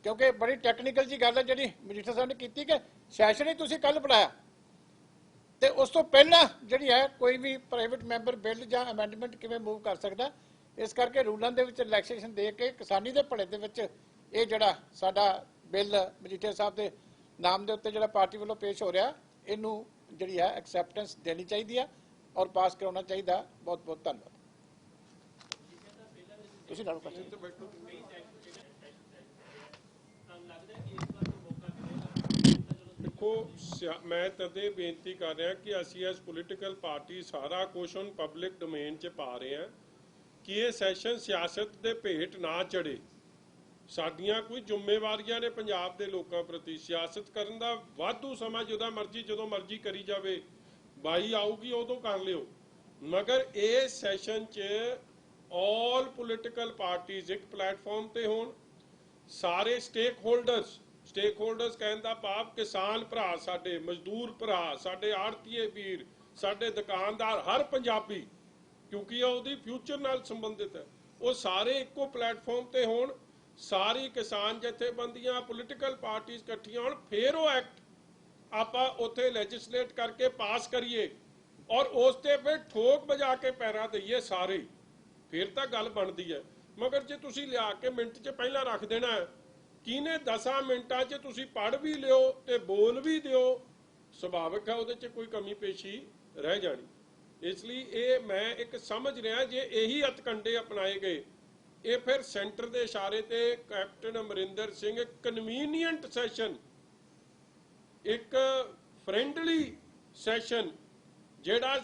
ਕਿਉਂਕਿ ਬੜੀ ਟੈਕਨੀਕਲ ਜੀ ਗੱਲ ਹੈ ਜਿਹੜੀ ਮਜੀਠਾ ਸਾਹਿਬ ਨੇ ਕੀਤੀ ਕਿ ਸੈਸ਼ਨ ਹੀ ਤੁਸੀਂ ਕੱਲ ਬੁਲਾਇਆ ਤੇ ਉਸ ਤੋਂ ਪਹਿਲਾਂ ਜਿਹੜੀ ਹੈ ਕੋਈ ਵੀ ਪ੍ਰਾਈਵੇਟ ਮੈਂਬਰ ਬਿੱਲ ਜਾਂ ਅਮੈਂਡਮੈਂਟ ਕਿਵੇਂ ਮੂਵ ਕਰ ਸਕਦਾ। ਇਸ ਕਰਕੇ ਰੂਲਾਂ ਦੇ ਵਿੱਚ ਰਿਲੈਕਸੇਸ਼ਨ ਦੇ ਕੇ ਕਿਸਾਨੀ ਦੇ ਭਲੇ ਦੇ ਵਿੱਚ ਇਹ ਜਿਹੜਾ ਸਾਡਾ ਬਿੱਲ ਮਜੀਠਾ ਸਾਹਿਬ ਦੇ ਨਾਮ ਦੇ ਉੱਤੇ ਜਿਹੜਾ ਪਾਰਟੀ ਵੱਲੋਂ ਪੇਸ਼ ਹੋ ਰਿਹਾ ਇਹਨੂੰ ਜਿਹੜੀ ਹੈ ਐਕਸੈਪਟੈਂਸ ਦੇਣੀ ਚਾਹੀਦੀ ਹੈ ਔਰ ਪਾਸ ਕਰਾਉਣਾ ਚਾਹੀਦਾ। ਬਹੁਤ ਬਹੁਤ ਧੰਨਵਾਦ। ਤੁਸੀਂ ਨਾਲ ਦੇਖੋ ਮੈਂ ਤਦੇ ਬੇਨਤੀ ਕਰ ਰਿਹਾ ਕਿ ਅਸੀਂ ਐਸ ਪੋਲੀਟੀਕਲ ਪਾਰਟੀ ਸਾਰਾ ਕੁਝ ਹੁਣ ਪਬਲਿਕ ਡੋਮੇਨ 'ਚ ਪਾ ਰਹੇ ਹਾਂ ਕਿ ਇਹ ਸੈਸ਼ਨ ਸਿਆਸਤ ਦੇ ਭੇਟ ਨਾ ਚੜੇ। ਸਾਡੀਆਂ ਕੋਈ ਜ਼ਿੰਮੇਵਾਰੀਆਂ ਨੇ ਪੰਜਾਬ ਦੇ ਲੋਕਾਂ ਪ੍ਰਤੀ। ਸਿਆਸਤ ਕਰਨ ਦਾ ਵਾਧੂ ਸਮਾਂ ਜਦੋਂ ਮਰਜ਼ੀ ਕਰੀ ਜਾਵੇ, ਬਾਈ ਆਊਗੀ ਉਦੋਂ ਕਰ ਲਿਓ, ਮਗਰ ਇਹ ਸੈਸ਼ਨ 'ਚ ਆਲ ਪੋਲੀਟੀਕਲ ਪਾਰਟੀਜ਼ ਇੱਕ ਪਲੇਟਫਾਰਮ ਤੇ ਹੋਣ। ਸਾਰੇ ਸਟੇਕ ਹੋਲਡਰਸ ਕਹਿਣ ਦਾ ਭਾਵ ਕਿਸਾਨ ਭਰਾ, ਸਾਡੇ ਮਜ਼ਦੂਰ ਭਰਾ, ਸਾਡੇ ਆੜਤੀਏ ਵੀਰ, ਸਾਡੇ ਦੁਕਾਨਦਾਰ, ਹਰ ਪੰਜਾਬੀ, ਕਿਉਂਕਿ ਉਹਦੀ ਫਿਊਚਰ ਨਾਲ ਸੰਬੰਧਿਤ ਹੈ, ਉਹ ਸਾਰੇ ਇੱਕੋ ਪਲੇਟਫਾਰਮ ਤੇ ਹੋਣ। ਸਾਰੀ ਕਿਸਾਨ ਜਥੇਬੰਦੀਆਂ ਪੋਲੀਟੀਕਲ ਪਾਰਟੀਆਂ ਇਕੱਠੀਆਂ ਹੋਣ, ਫਿਰ ਉਹ ਐਕਟ ਆਪਾਂ ਉੱਥੇ ਲੈਜਿਸਲੇਟ ਕਰਕੇ ਪਾਸ ਕਰੀਏ ਔਰ ਉਸ ਤੇ ਫਿਰ ਠੋਕ ਵਜਾ ਕੇ ਪੈਰਾਂ ਦਈਏ ਸਾਰੇ, ਫਿਰ ਤਾਂ ਗੱਲ ਬਣਦੀ ਹੈ। ਮਗਰ ਜੇ ਤੁਸੀਂ ਲਿਆ ਕੇ ਮਿੰਟ 'ਚ ਪਹਿਲਾਂ ਰੱਖ ਦੇਣਾ ਹੈ, ਕਿਹਨੇ 10 ਮਿੰਟਾਂ 'ਚ ਤੁਸੀਂ ਪੜ੍ਹ ਵੀ ਲਿਓ ਤੇ ਬੋਲ ਵੀ ਦਿਓ, ਸੁਭਾਵਿਕ ਹੈ ਉਹਦੇ 'ਚ ਕੋਈ ਕਮੀ ਪੇਸ਼ੀ ਰਹਿ ਜਾਣੀ। ਇਸ ਲਈ ਇਹ ਮੈਂ ਇੱਕ ਸਮਝ ਰਿਹਾ ਜੇ ਇਹੀ ਹੱਥਕੰਡੇ ਅਪਣਾਏ ਗਏ, ਇਹ ਫਿਰ ਸੈਂਟਰ ਦੇ ਇਸ਼ਾਰੇ ਤੇ captain Amarinder Singh convenient session, ਇੱਕ ਫ੍ਰੈਂਡਲੀ ਸੈਸ਼ਨ ਜਿਹੜਾ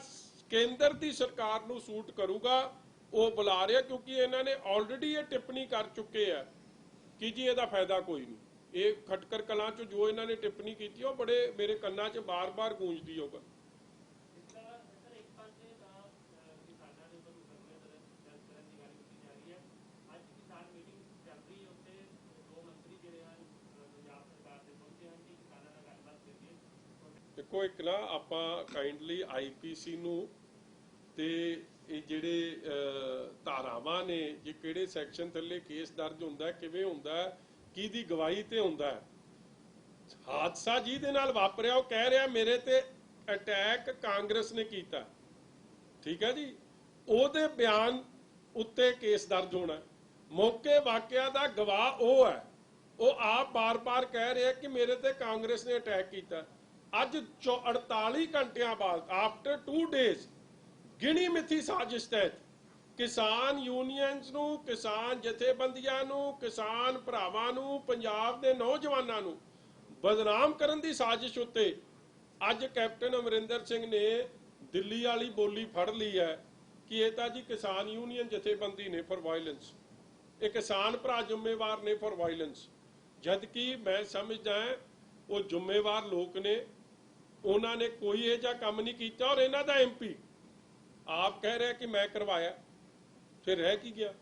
ਕੇਂਦਰ ਦੀ ਸਰਕਾਰ ਨੂੰ ਸੂਟ ਕਰੂਗਾ ਉਹ ਬੁਲਾ ਰਿਹਾ, ਕਿਉਂਕਿ ਇਹਨਾਂ ਨੇ ਆਲਰੇਡੀ ਇਹ ਟਿੱਪਣੀ ਕਰ ਚੁੱਕੇ ਆ ਕਿ ਜੀ ਇਹਦਾ ਫਾਇਦਾ ਕੋਈ ਨਹੀਂ। ਇਹ ਖਟਕਰ ਕਲਾਂ 'ਚ ਜੋ ਇਹਨਾਂ ਨੇ ਟਿੱਪਣੀ ਕੀਤੀ ਉਹ ਬੜੇ ਮੇਰੇ ਕੰਨਾਂ 'ਚ ਬਾਰ-ਬਾਰ ਗੂੰਜਦੀ ਹੋਗਾ। ਦੇਖੋ ਇੱਕ ਨਾ ਆਪਾਂ ਕਾਈਂਡਲੀ ਆਈਪੀਸੀ ਨੂੰ ਤੇ ਇਹ ਜਿਹੜੇ ਧਾਰਾਵਾਂ ਨੇ, ਜੇ ਕਿਹੜੇ ਸੈਕਸ਼ਨ ਥੱਲੇ ਕੇਸ ਦਰਜ ਹੁੰਦਾ, ਕਿਵੇਂ ਹੁੰਦਾ, ਕਿਹਦੀ ਗਵਾਹੀ ਤੇ ਹੁੰਦਾ। ਹਾਦਸਾ ਜਿਹਦੇ ਨਾਲ ਵਾਪਰਿਆ ਉਹ ਕਹਿ ਰਿਹਾ ਮੇਰੇ ਤੇ ਅਟੈਕ ਕਾਂਗਰਸ ਨੇ ਕੀਤਾ, ਠੀਕ ਹੈ ਜੀ, ਉਹਦੇ ਬਿਆਨ ਉੱਤੇ ਕੇਸ ਦਰਜ ਹੋਣਾ। ਮੌਕੇ ਵਾਕਿਆ ਦਾ ਗਵਾਹ ਉਹ ਹੈ, ਉਹ ਆਪ ਬਾਰ-ਬਾਰ ਕਹਿ ਰਿਹਾ ਕਿ ਮੇਰੇ ਤੇ ਕਾਂਗਰਸ ਨੇ ਅਟੈਕ ਕੀਤਾ। ਅੱਜ 48 ਘੰਟਿਆਂ ਬਾਅਦ, ਆਫਟਰ 2 ਡੇਜ਼, ਗਿਣੀ ਮਿੱਥੀ ਸਾਜ਼ਿਸ਼ ਤਹਿਤ ਕਿਸਾਨ ਯੂਨੀਅਨਸ ਨੂੰ, ਕਿਸਾਨ ਜਥੇਬੰਦੀਆਂ ਨੂੰ, ਕਿਸਾਨ ਭਰਾਵਾਂ ਨੂੰ, ਪੰਜਾਬ ਦੇ ਨੌਜਵਾਨਾਂ ਨੂੰ ਬਦਨਾਮ ਕਰਨ ਦੀ ਸਾਜ਼ਿਸ਼ ਉੱਤੇ ਅੱਜ ਕੈਪਟਨ ਅਮਰਿੰਦਰ ਸਿੰਘ ਨੇ ਦਿੱਲੀ ਵਾਲੀ ਬੋਲੀ ਫੜ ਲਈ ਹੈ ਕਿ ਇਹ ਤਾਂ ਜੀ ਕਿਸਾਨ ਯੂਨੀਅਨ ਜਥੇਬੰਦੀ ਨੇ ਫॉर ਵਾਇਲੈਂਸ, ਇਹ ਕਿਸਾਨ ਭਰਾ ਜ਼ਿੰਮੇਵਾਰ ਨੇ ਫॉर ਵਾਇਲੈਂਸ। ਜਦ ਕਿ ਮੈਂ ਸਮਝਦਾ ਉਹ ਜ਼ਿੰਮੇਵਾਰ ਲੋਕ ਨੇ, ਉਹਨਾਂ ਨੇ ਕੋਈ ਇਹ ਜਿਹਾ ਕੰਮ ਨਹੀਂ ਕੀਤਾ। ਔਰ ਇਹਨਾਂ ਦਾ ਐਮਪੀ ਆਪ ਕਹਿ ਰਿਹਾ ਕਿ ਮੈਂ ਕਰਵਾਇਆ, ਫਿਰ ਰਹਿ ਕੀ ਗਿਆ।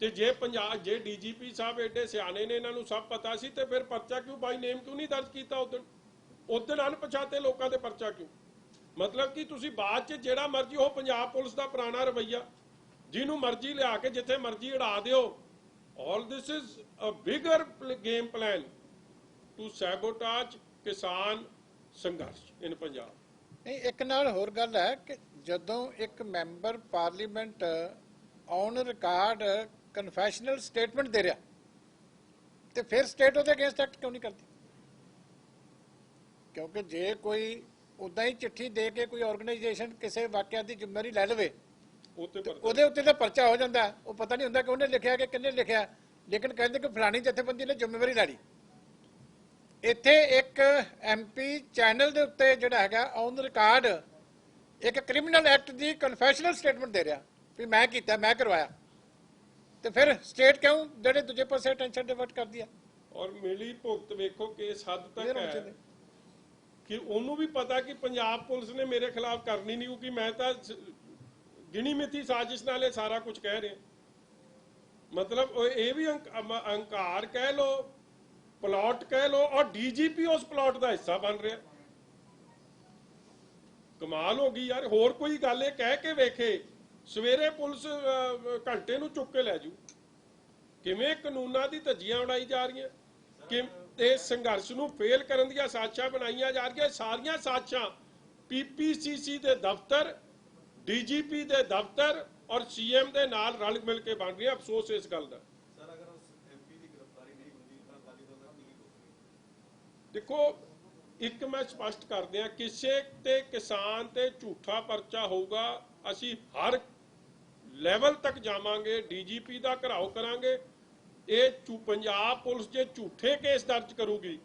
ਤੇ ਜੇ ਡੀਜੀਪੀ ਸਾਹਿਬ ਐਡੇ ਸਿਆਣੇ ਨੇ, ਇਹਨਾਂ ਨੂੰ ਸਭ ਪਤਾ ਸੀ, ਤੇ ਫਿਰ ਪਰਚਾ ਕਿਉਂ ਬਾਈ ਨੇਮ ਕਿਉਂ ਨਹੀਂ ਦਰਜ ਕੀਤਾ ਉਦੋਂ ਅਣਪਛਾਤੇ ਲੋਕਾਂ ਦੇ ਪਰਚਾ ਕਿਉਂ? ਮਤਲਬ ਕਿ ਤੁਸੀਂ ਬਾਅਦ 'ਚ ਜਿਹੜਾ ਮਰਜ਼ੀ, ਉਹ ਪੰਜਾਬ ਪੁਲਿਸ ਦਾ ਪੁਰਾਣਾ ਰਵੱਈਆ, ਜਿਹਨੂੰ ਮਰਜ਼ੀ ਲਿਆ ਕੇ ਜਿੱਥੇ ਮਰਜ਼ੀ ਉਡਾ ਦਿਓ। All this is a bigger game plan to sabotage kisan sangharsh ਇਨ ਪੰਜਾਬ। ਨਹੀਂ, ਇੱਕ ਨਾਲ ਹੋਰ ਗੱਲ ਹੈ ਕਿ ਜਦੋਂ ਇੱਕ member parliament on record confessional statement ਦੇ ਰਿਹਾ, ਤੇ ਫਿਰ ਸਟੇਟ ਉਹਦੇ ਅਗੇਂਸਟ ਐਕਟ ਕਿਉਂ ਨਹੀਂ ਕਰਦੀ? ਕਿਉਂਕਿ ਜੇ ਕੋਈ ਉਦਾਂ ਹੀ ਚਿੱਠੀ ਦੇ ਕੇ ਕੋਈ ਆਰਗੇਨਾਈਜੇਸ਼ਨ ਕਿਸੇ ਵਾਕਿਆ ਦੀ ਜ਼ਿੰਮੇਵਾਰੀ ਲੈ ਲਵੇ, ਉਹਦੇ ਉੱਤੇ ਤਾਂ ਪਰਚਾ ਹੋ ਜਾਂਦਾ। ਉਹ ਪਤਾ ਨਹੀਂ ਹੁੰਦਾ ਕਿ ਉਹਨੇ ਲਿਖਿਆ ਕਿ ਕਿੰਨੇ ਲਿਖਿਆ, ਲੇਕਿਨ ਕਹਿੰਦੇ ਕਿ ਫਲਾਣੀ ਜਥੇਬੰਦੀ ਨੇ ਜ਼ਿੰਮੇਵਾਰੀ ਲੈ ਲਈ। ਇੱਥੇ ਇੱਕ ਐਮਪੀ ਚੈਨਲ ਦੇ ਉੱਤੇ ਜਿਹੜਾ ਹੈਗਾ ਔਨ ਰਿਕਾਰਡ ਇੱਕ ਕ੍ਰਿਮੀਨਲ ਐਕਟ ਦੀ ਕਨਫੈਸ਼ਨਲ ਸਟੇਟਮੈਂਟ ਦੇ ਰਿਹਾ ਵੀ ਮੈਂ ਕੀਤਾ, ਮੈਂ ਕਰਵਾਇਆ, ਤੇ ਫਿਰ ਸਟੇਟ ਕਿਉਂ ਜਿਹੜੇ ਦੂਜੇ ਪਾਸੇ ਅਟੈਂਸ਼ਨ ਡਿਵਰਟ ਕਰਦੀ ਆ? ਔਰ ਮਿਲੀ ਭੁਗਤ ਵੇਖੋ ਕਿਸ ਹੱਦ ਤੱਕ ਹੈ ਕਿ ਉਹਨੂੰ ਵੀ ਪਤਾ ਕਿ ਪੰਜਾਬ ਪੁਲਿਸ ਨੇ ਮੇਰੇ ਖਿਲਾਫ ਕਰਨੀ ਨਹੀਂ, ਕਿਉਂਕਿ ਮੈਂ ਤਾਂ ਗਿਣੀ ਮਿੱਥੀ ਸਾਜ਼ਿਸ਼ ਨਾਲ ਇਹ ਸਾਰਾ ਕੁਝ ਕਹਿ ਰਿਹਾ। ਮਤਲਬ ਇਹ ਵੀ ਅਹੰਕਾਰ ਕਹਿ ਲੋ, ਪਲਾਟ ਕਹਿ ਲੋ, ਔਰ ਡੀਜੀਪੀ ਉਸ ਪਲਾਟ ਦਾ ਹਿੱਸਾ ਬਣ ਰਿਹਾ। ਕਮਾਲ ਹੋ ਗਈ ਯਾਰ। ਹੋਰ ਕੋਈ ਗੱਲ ਇਹ ਕਹਿ ਕੇ ਵੇਖੇ, ਸਵੇਰੇ ਪੁਲਿਸ ਘੰਟੇ ਨੂੰ ਚੁੱਕ ਕੇ ਲੈ ਜੂ। ਕਿਵੇਂ ਕਾਨੂੰਨਾਂ ਦੀ ਧੱਜੀਆਂ ਉਡਾਈ ਜਾ ਰਹੀਆਂ, ਕਿ ਇਹ ਸੰਘਰਸ਼ ਨੂੰ ਫੇਲ ਕਰਨ ਦੀਆਂ ਸਾਜ਼ਿਸ਼ਾਂ ਬਣਾਈਆਂ ਜਾ ਰਹੀਆਂ। ਸਾਰੀਆਂ ਸਾਜ਼ਿਸ਼ਾਂ ਪੀਪੀਸੀਸੀ ਦੇ ਦਫ਼ਤਰ, ਡੀਜੀਪੀ ਦੇ ਦਫ਼ਤਰ ਔਰ ਸੀਐਮ ਦੇ ਨਾਲ ਰਲ ਮਿਲ ਕੇ ਬਣ ਰਹੀਆਂ। ਅਫਸੋਸ ਇਸ ਗੱਲ ਦਾ। ਦੇਖੋ, ਇੱਕ ਮੈਂ ਸਪਸ਼ਟ ਕਰ ਦਿਆਂ, ਕਿਸੇ ਤੇ ਕਿਸਾਨ ਤੇ ਝੂਠਾ ਪਰਚਾ ਹੋਊਗਾ, ਅਸੀਂ ਹਰ ਲੈਵਲ ਤੱਕ ਜਾਵਾਂਗੇ, ਡੀਜੀਪੀ ਦਾ ਘਿਰਾਓ ਕਰਾਂਗੇ। ਇਹ ਪੰਜਾਬ ਪੁਲਿਸ ਜੇ ਝੂਠੇ ਕੇਸ ਦਰਜ ਕਰੂਗੀ,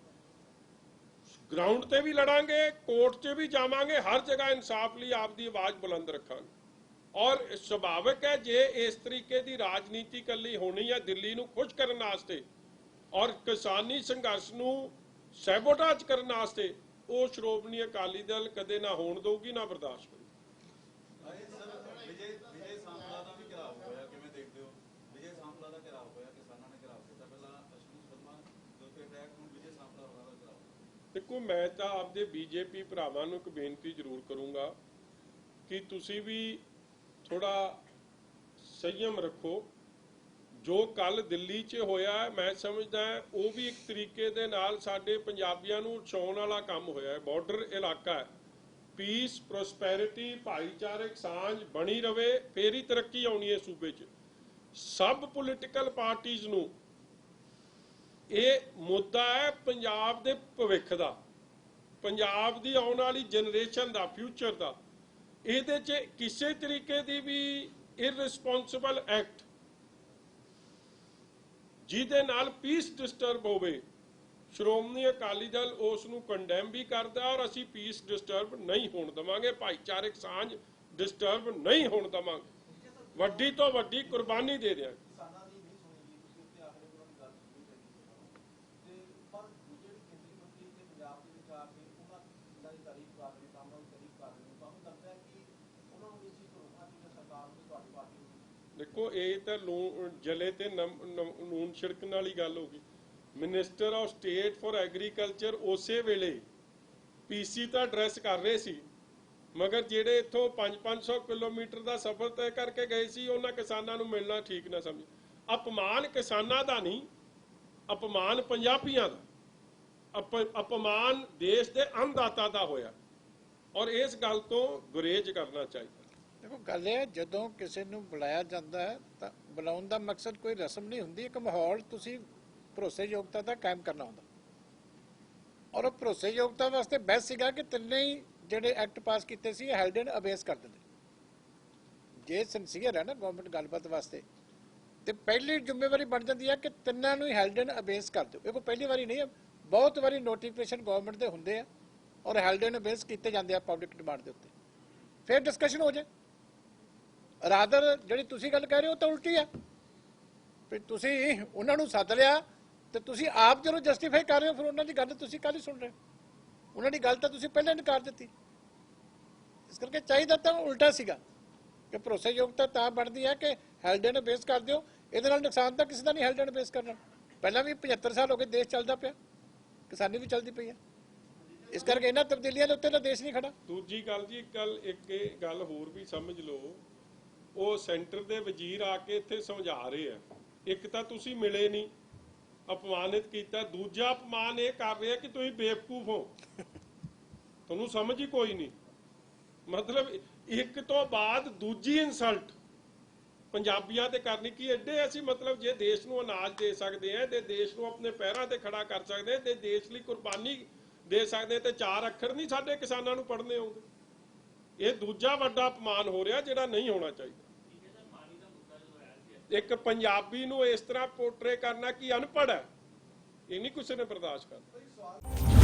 ਗਰਾਊਂਡ ਤੇ ਵੀ ਲੜਾਂਗੇ, ਕੋਰਟ 'ਚ ਵੀ ਜਾਵਾਂਗੇ, ਹਰ ਜਗ੍ਹਾ ਇਨਸਾਫ ਲਈ ਆਪਦੀ ਆਵਾਜ਼ ਬੁਲੰਦ ਰੱਖਾਂਗੇ। ਔਰ ਸੁਭਾਵਿਕ ਹੈ ਜੇ ਇਸ ਤਰੀਕੇ ਦੀ ਰਾਜਨੀਤੀ ਇਕੱਲੀ ਹੋਣੀ ਹੈ ਦਿੱਲੀ ਨੂੰ ਖੁਸ਼ ਕਰਨ ਵਾਸਤੇ ਔਰ ਕਿਸਾਨੀ ਸੰਘਰਸ਼ ਨੂੰ ਸੈਬੋਟੇਜ ਕਰਨ ਵਾਸਤੇ, ਉਹ ਸ਼੍ਰੋਮਣੀ ਅਕਾਲੀ ਦਲ ਕਦੇ ਨਾ ਹੋਣ ਦਊਗੀ, ਨਾ ਬਰਦਾਸ਼ਤ ਕਰੂਗੀ। ਦੇਖੋ, ਮੈਂ ਤਾਂ ਆਪਦੇ ਬੀਜੇਪੀ ਭਰਾਵਾਂ ਨੂੰ ਇੱਕ ਬੇਨਤੀ ਜ਼ਰੂਰ ਕਰੂੰਗਾ ਕਿ ਤੁਸੀਂ ਵੀ ਥੋੜਾ ਸੰਯਮ ਰੱਖੋ। ਜੋ ਕੱਲ ਦਿੱਲੀ 'ਚ ਹੋਇਆ, ਮੈਂ ਸਮਝਦਾ ਉਹ ਵੀ ਇੱਕ ਤਰੀਕੇ ਦੇ ਨਾਲ ਸਾਡੇ ਪੰਜਾਬੀਆਂ ਨੂੰ ਉਛਾਉਣ ਵਾਲਾ ਕੰਮ ਹੋਇਆ ਹੈ। ਬਾਰਡਰ ਇਲਾਕਾ ਹੈ, ਪੀਸ, ਪ੍ਰੋਸਪੈਰਿਟੀ, ਭਾਈਚਾਰਕ ਸਾਂਝ ਬਣੀ ਰਵੇ, ਫੇਰ ਹੀ ਤਰੱਕੀ ਆਉਣੀ ਹੈ ਸੂਬੇ 'ਚ। ਸਭ ਪੋਲੀਟੀਕਲ ਪਾਰਟੀਆਂ ਨੂੰ ਇਹ ਮੁੱਦਾ ਹੈ ਪੰਜਾਬ ਦੇ ਭਵਿੱਖ ਦਾ, ਪੰਜਾਬ ਦੀ ਆਉਣ ਵਾਲੀ ਜਨਰੇਸ਼ਨ ਦਾ, ਫਿਊਚਰ ਦਾ। ਇਹਦੇ 'ਚ ਕਿਸੇ ਤਰੀਕੇ ਦੀ ਵੀ ਇਰਰਿਸਪੌਂਸਿਬਲ ਐਕਟ ਜਿਹਦੇ ਨਾਲ ਪੀਸ ਡਿਸਟਰਬ ਹੋਵੇ, ਸ਼੍ਰੋਮਣੀ ਅਕਾਲੀ ਦਲ ਉਸ ਨੂੰ ਕੰਡੈਮ ਵੀ ਕਰਦਾ ਔਰ ਅਸੀਂ ਪੀਸ ਡਿਸਟਰਬ ਨਹੀਂ ਹੋਣ ਦੇਵਾਂਗੇ, ਭਾਈਚਾਰਕ ਸਾਂਝ ਡਿਸਟਰਬ ਨਹੀਂ ਹੋਣ ਦੇਵਾਂਗੇ, ਵੱਡੀ ਤੋਂ ਵੱਡੀ ਕੁਰਬਾਨੀ ਦੇ ਦਿਆਂਗੇ। ਦੇਖੋ, ਇਹ ਤਾਂ ਜਲੇ ਤੇ ਨੂਨ ਛਿੜਕਣ ਵਾਲੀ ਗੱਲ ਹੋ ਗਈ। Minister of state for agriculture ਉਸੇ ਵੇਲੇ ਪੀਸੀ ਤਾਂ ਐਡਰੈਸ ਕਰ ਰਹੇ ਸੀ, ਮਗਰ ਜਿਹੜੇ ਇੱਥੋਂ 5-500 ਕਿਲੋਮੀਟਰ ਦਾ ਸਫ਼ਰ ਤੈਅ ਕਰਕੇ ਗਏ ਸੀ ਉਹਨਾਂ ਕਿਸਾਨਾਂ ਨੂੰ ਮਿਲਣਾ ਠੀਕ ਨਾ ਸਮਝ। ਅਪਮਾਨ ਕਿਸਾਨਾਂ ਦਾ ਨਹੀਂ, ਅਪਮਾਨ ਪੰਜਾਬੀਆਂ ਦਾ, ਅਪਮਾਨ ਦੇਸ਼ ਦੇ ਅੰਨਦਾਤਾ ਦਾ ਹੋਇਆ, ਔਰ ਇਸ ਗੱਲ ਤੋਂ ਗੁਰੇਜ਼ ਕਰਨਾ ਚਾਹੀਦਾ। ਦੇਖੋ ਗੱਲ ਇਹ ਹੈ, ਜਦੋਂ ਕਿਸੇ ਨੂੰ ਬੁਲਾਇਆ ਜਾਂਦਾ ਹੈ ਤਾਂ ਬੁਲਾਉਣ ਦਾ ਮਕਸਦ ਕੋਈ ਰਸਮ ਨਹੀਂ ਹੁੰਦੀ, ਇੱਕ ਮਾਹੌਲ ਤੁਸੀਂ ਭਰੋਸੇਯੋਗਤਾ ਦਾ ਕਾਇਮ ਕਰਨਾ ਹੁੰਦਾ। ਔਰ ਉਹ ਭਰੋਸੇਯੋਗਤਾ ਵਾਸਤੇ ਬੈਸਟ ਸੀਗਾ ਕਿ ਤਿੰਨੇ ਹੀ ਜਿਹੜੇ ਐਕਟ ਪਾਸ ਕੀਤੇ ਸੀ ਹੈਲਡ ਐਂਡ ਅਬੇਸ ਕਰ ਦਿੰਦੇ। ਜੇ ਸਿੰਸੀਅਰ ਹੈ ਨਾ ਗਵਰਨਮੈਂਟ ਗੱਲਬਾਤ ਵਾਸਤੇ, ਤੇ ਪਹਿਲੀ ਜ਼ਿੰਮੇਵਾਰੀ ਬਣ ਜਾਂਦੀ ਹੈ ਕਿ ਤਿੰਨਾਂ ਨੂੰ ਹੀ ਹੈਲਡ ਐਂਡ ਅਬੇਸ ਕਰ ਦਿਓ। ਇਹ ਕੋਈ ਪਹਿਲੀ ਵਾਰੀ ਨਹੀਂ ਹੈ, ਬਹੁਤ ਵਾਰੀ ਨੋਟੀਫਿਕੇਸ਼ਨ ਗਵਰਨਮੈਂਟ ਦੇ ਹੁੰਦੇ ਆ ਔਰ ਹੈਲਡ ਐਂਡ ਅਬੇਸ ਕੀਤੇ ਜਾਂਦੇ ਆ ਪਬਲਿਕ ਡਿਮਾਂਡ ਦੇ ਉੱਤੇ, ਫਿਰ ਡਿਸਕਸ਼ਨ ਹੋ ਜਾਏ। ਰਾਦਰ ਜਿਹੜੀ ਤੁਸੀਂ ਗੱਲ ਕਹਿ ਰਹੇ ਹੋ ਤਾਂ ਉਲਟੀ ਹੈ, ਵੀ ਤੁਸੀਂ ਉਹਨਾਂ ਨੂੰ ਸੱਦ ਲਿਆ ਤੇ ਤੁਸੀਂ ਆਪ ਜਦੋਂ ਜਸਟੀਫਾਈ ਕਰ ਰਹੇ ਹੋ, ਫਿਰ ਉਹਨਾਂ ਦੀ ਗੱਲ ਤੁਸੀਂ ਕੱਲ੍ਹ ਹੀ ਸੁਣ ਰਹੇ ਹੋ, ਉਹਨਾਂ ਦੀ ਗੱਲ ਤਾਂ ਤੁਸੀਂ ਪਹਿਲਾਂ ਇਨਕਾਰ ਦਿੱਤੀ। ਇਸ ਕਰਕੇ ਚਾਹੀਦਾ ਤਾਂ ਉਲਟਾ ਸੀਗਾ ਕਿ ਭਰੋਸੇਯੋਗਤਾ ਤਾਂ ਬਣਦੀ ਹੈ ਕਿ ਹੈਲਡ ਐਂਡ ਅਬੇਸ ਕਰ ਦਿਓ। ਇਹਦੇ ਨਾਲ ਨੁਕਸਾਨ ਤਾਂ ਕਿਸੇ ਦਾ ਨਹੀਂ ਹੈਲਡ ਐਂਡ ਅਬੇਸ ਕਰਨਾ। ਪਹਿਲਾਂ ਵੀ 75 ਸਾਲ ਹੋ ਗਏ ਦੇਸ਼ ਚੱਲਦਾ ਪਿਆ, ਕਿਸਾਨੀ ਵੀ ਚੱਲਦੀ ਪਈ ਹੈ। ਇਸ ਕਰਕੇ ਇਹਨਾਂ ਤਬਦੀਲੀਆਂ ਦੇ ਉੱਤੇ ਤਾਂ ਦੇਸ਼ ਨਹੀਂ ਖੜਾ। ਦੂਜੀ ਗੱਲ ਜੀ, ਇੱਕ ਇਹ ਗੱਲ ਹੋਰ ਵੀ ਸਮਝ ਲਓ, ਉਹ ਸੈਂਟਰ ਦੇ ਵਜ਼ੀਰ ਆ ਕੇ ਇੱਥੇ ਸਮਝਾ ਰਹੇ ਆ, ਇੱਕ ਤਾਂ ਤੁਸੀਂ ਮਿਲੇ ਨਹੀਂ, ਅਪਮਾਨਿਤ ਕੀਤਾ, ਦੂਜਾ ਅਪਮਾਨ ਇਹ ਕਰ ਰਹੇ ਆ ਕਿ ਤੁਸੀਂ ਬੇਵਕੂਫ ਹੋ, ਤੁਹਾਨੂੰ ਸਮਝ ਹੀ ਕੋਈ ਨਹੀਂ। ਮਤਲਬ ਇੱਕ ਤੋਂ ਬਾਅਦ ਦੂਜੀ ਇਨਸਲਟ ਪੰਜਾਬੀਆਂ ਤੇ ਕਰਨੀ। ਕੀ ਐਡੇ ਅਸੀਂ ਮਤਲਬ ਜੇ ਦੇਸ਼ ਨੂੰ ਅਨਾਜ ਦੇ ਸਕਦੇ ਆ ਤੇ ਦੇਸ਼ ਨੂੰ ਆਪਣੇ ਪੈਰਾਂ ਤੇ ਖੜਾ ਕਰ ਸਕਦੇ ਆ ਤੇ ਦੇਸ਼ ਲਈ ਕੁਰਬਾਨੀ ਦੇ ਸਕਦੇ, ਤੇ 4 ਅੱਖਰ ਨਹੀਂ ਸਾਡੇ ਕਿਸਾਨਾਂ ਨੂੰ ਪੜ੍ਹਨੇ ਆਉਂਦੇ। ਇਹ ਦੂਜਾ ਵੱਡਾ ਅਪਮਾਨ ਹੋ ਰਿਹਾ ਜਿਹੜਾ ਨਹੀਂ ਹੋਣਾ ਚਾਹੀਦਾ। ਇੱਕ ਪੰਜਾਬੀ ਨੂੰ ਇਸ ਤਰ੍ਹਾਂ ਪੋਰਟਰੇ ਕਰਨਾ ਕਿ ਅਨਪੜ੍ਹ ਹੈ, ਇਹ ਨਹੀਂ ਕਿਸੇ ਨੇ ਬਰਦਾਸ਼ਤ ਕਰਨਾ।